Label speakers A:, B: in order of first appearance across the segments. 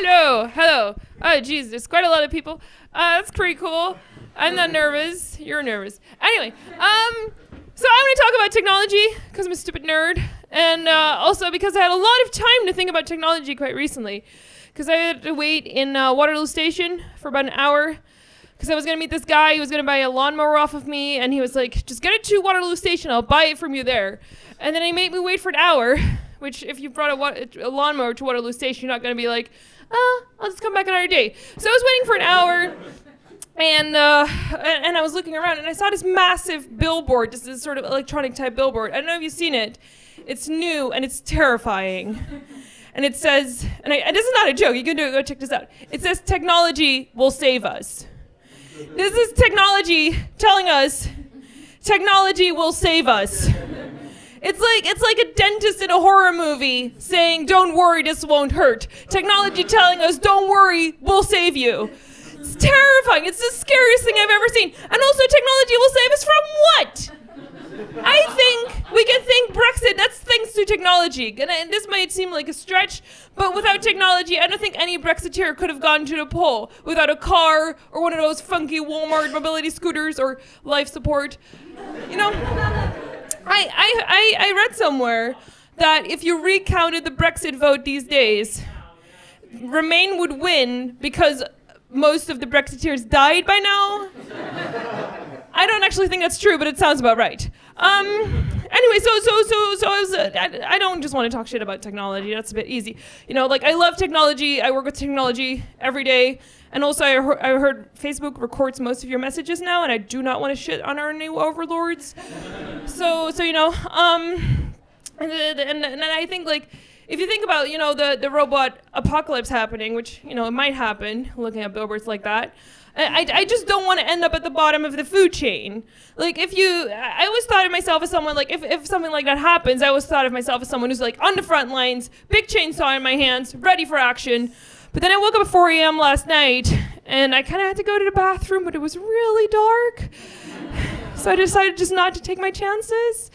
A: Hello. Oh, geez, there's quite a lot of people. That's pretty cool. I'm not nervous. You're nervous. Anyway, so I want to talk about technology because I'm a stupid nerd, and also because I had a lot of time to think about technology quite recently, because I had to wait in Waterloo Station for about an hour, because I was going to meet this guy. He was going to buy a lawnmower off of me, and he was like, just get it to Waterloo Station. I'll buy it from you there. And then he made me wait for an hour, which if you brought a lawnmower to Waterloo Station, you're not going to be like, I'll just come back another day. So I was waiting for an hour, and I was looking around, and I saw this massive billboard, this sort of electronic type billboard. I don't know if you've seen it. It's new, and it's terrifying. And it says, and this is not a joke, you can go check this out. It says, technology will save us. This is technology telling us, technology will save us. It's like a dentist in a horror movie saying, don't worry, this won't hurt. Technology telling us, don't worry, we'll save you. It's terrifying. It's the scariest thing I've ever seen. And also, technology will save us from what? I think we can thank Brexit. That's thanks to technology. And this might seem like a stretch, but without technology, I don't think any Brexiteer could have gone to the poll without a car or one of those funky Walmart mobility scooters or life support. You know, I read somewhere that if you recounted the Brexit vote these days, Remain would win because most of the Brexiteers died by now. I don't actually think that's true, but it sounds about right. Anyway, so I don't just want to talk shit about technology. That's a bit easy. You know, like, I love technology. I work with technology every day. And also, I heard Facebook records most of your messages now, and I do not want to shit on our new overlords. So you know, and I think, like, if you think about, you know, the robot apocalypse happening, which, you know, it might happen, looking at billboards like that, I just don't want to end up at the bottom of the food chain. Like, I always thought of myself as someone, like, if something like that happens, I always thought of myself as someone who's, like, on the front lines, big chainsaw in my hands, ready for action. But then I woke up at 4 a.m. last night, and I kind of had to go to the bathroom, but it was really dark. So I decided just not to take my chances.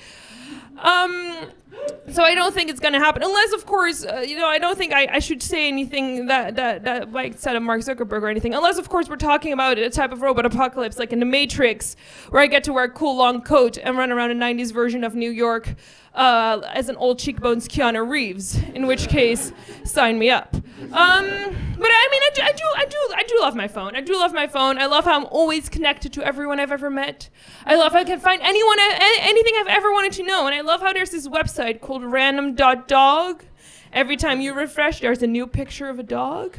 A: So I don't think it's going to happen, unless, of course, you know, I don't think I should say anything that like said of Mark Zuckerberg or anything, unless, of course, we're talking about a type of robot apocalypse, like in The Matrix, where I get to wear a cool long coat and run around a 90s version of New York as an old cheekbones Keanu Reeves, in which case, sign me up. But I mean, I do love my phone. I do love my phone. I love how I'm always connected to everyone I've ever met. I love how I can find anything I've ever wanted to know. And I love how there's this website called random.dog. Every time you refresh, there's a new picture of a dog.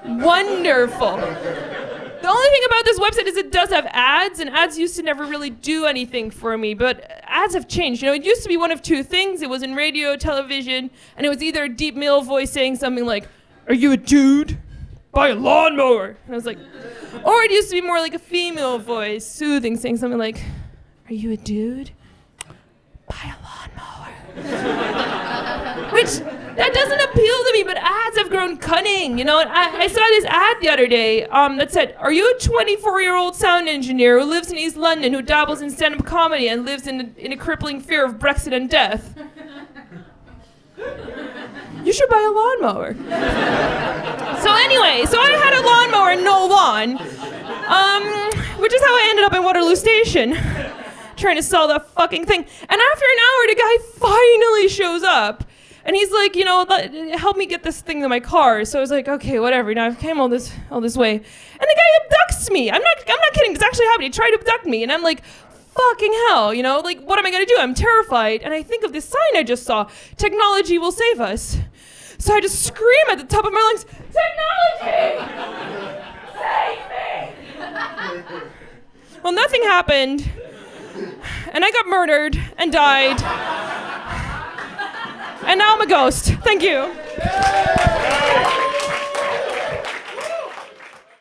A: Wonderful. The only thing about this website is it does have ads, and ads used to never really do anything for me, but ads have changed. You know, it used to be one of two things. It was in radio, television, and it was either a deep male voice saying something like, "Are you a dude? Buy a lawnmower." And I was like, or it used to be more like a female voice, soothing, saying something like, "Are you a dude? Buy a lawnmower." Which, that doesn't appeal to me, but ads have grown cunning, you know? And I saw this ad the other day that said, "Are you a 24-year-old sound engineer who lives in East London, who dabbles in stand-up comedy and lives in a crippling fear of Brexit and death? You should buy a lawnmower." So anyway, I had a lawnmower and no lawn, which is how I ended up in Waterloo Station, trying to sell that fucking thing. And after an hour, the guy finally shows up. And he's like, you know, help me get this thing to my car. So I was like, okay, whatever. Now I've came all this way. And the guy abducts me. I'm not kidding. It's actually happening. He tried to abduct me. And I'm like, fucking hell, you know? Like, what am I going to do? I'm terrified. And I think of this sign I just saw. Technology will save us. So I just scream at the top of my lungs, technology! Save me! Well, nothing happened. And I got murdered and died. And now I'm a ghost. Thank you.